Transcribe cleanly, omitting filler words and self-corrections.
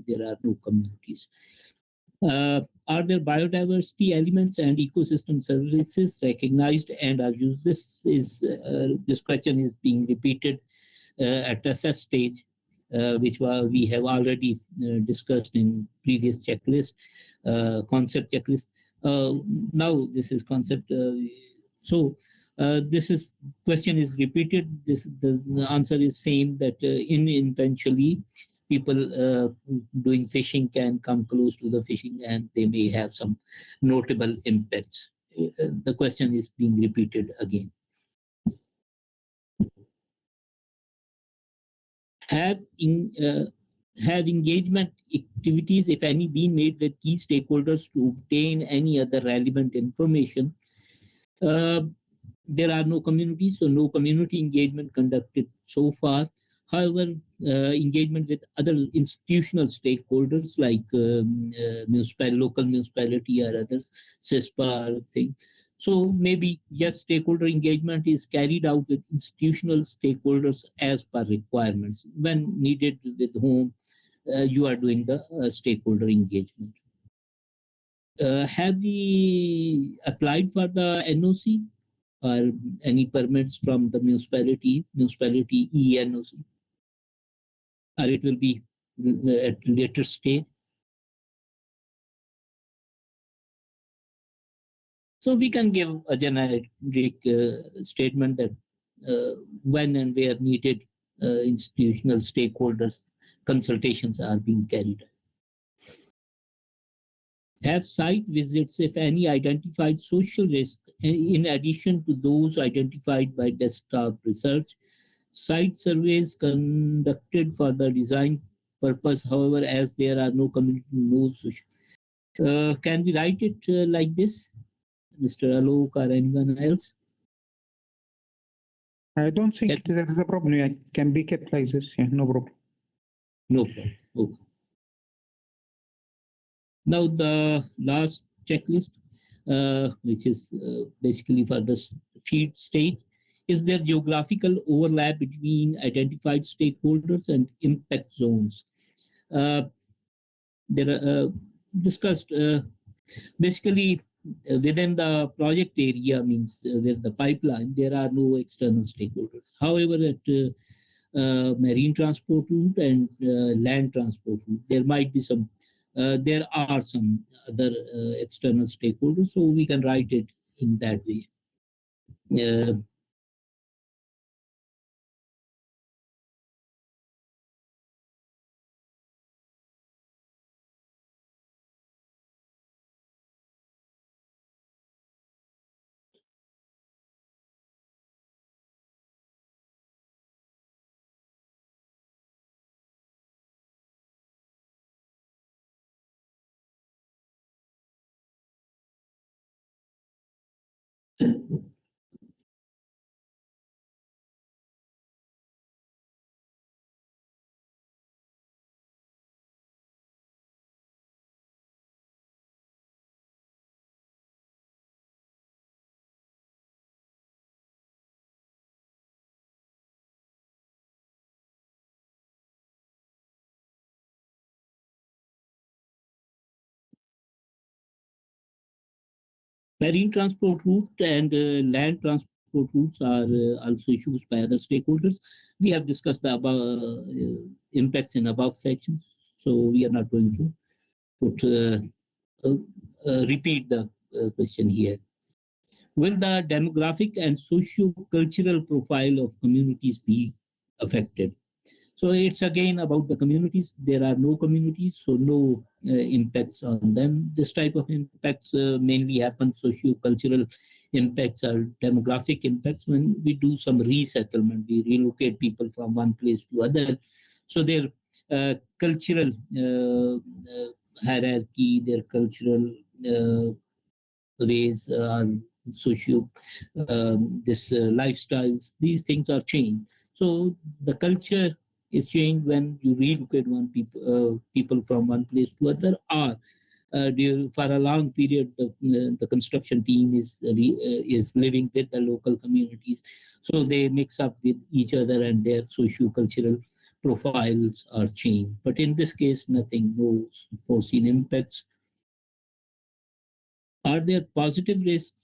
there are no communities. Are there biodiversity elements and ecosystem services recognized and are used? This question is being repeated at assess stage, which we have already discussed in previous checklist, concept checklist. Now this is concept. This is question is repeated. The answer is same, that unintentionally people doing fishing can come close to the fishing and they may have some notable impacts. The question is being repeated again. Have engagement activities, if any, been made with key stakeholders to obtain any other relevant information? There are no communities, so no community engagement conducted so far. However, engagement with other institutional stakeholders like local municipality or others, CISPA or thing. So maybe, yes, stakeholder engagement is carried out with institutional stakeholders as per requirements. When needed, with whom you are doing the stakeholder engagement. Have we applied for the NOC or any permits from the municipality ENOC? Or it will be at a later stage? So we can give a generic statement that when and where needed, institutional stakeholders consultations are being carried out. Have site visits, if any, identified social risks in addition to those identified by desktop research? Site surveys conducted for the design purpose, however, as there are no community, no social. Can we write it like this, Mr. Alok or anyone else? I don't think there is a problem. It can be kept like this. Yeah, no problem. No problem. Okay. Now the last checklist, which is basically for the feed stage. Is there geographical overlap between identified stakeholders and impact zones? There are discussed basically within the project area, means with the pipeline, there are no external stakeholders. However, at marine transport route and land transport route, there might be some, there are some other external stakeholders, so we can write it in that way. Marine transport route and land transport routes are also issues by other stakeholders. We have discussed the above impacts in above sections, so we are not going to repeat the question here. Will the demographic and socio-cultural profile of communities be affected? So it's again about the communities. There are no communities, so no impacts on them. This type of impacts mainly happen socio-cultural impacts or demographic impacts when we do some resettlement. We relocate people from one place to other. So their cultural hierarchy, their cultural ways, socio lifestyles, these things are changed. So the culture is changed when you relocate people from one place to other, or for a long period the construction team is living with the local communities, so they mix up with each other and their socio-cultural profiles are changed. But in this case, nothing, no foreseen impacts. Are there positive risks?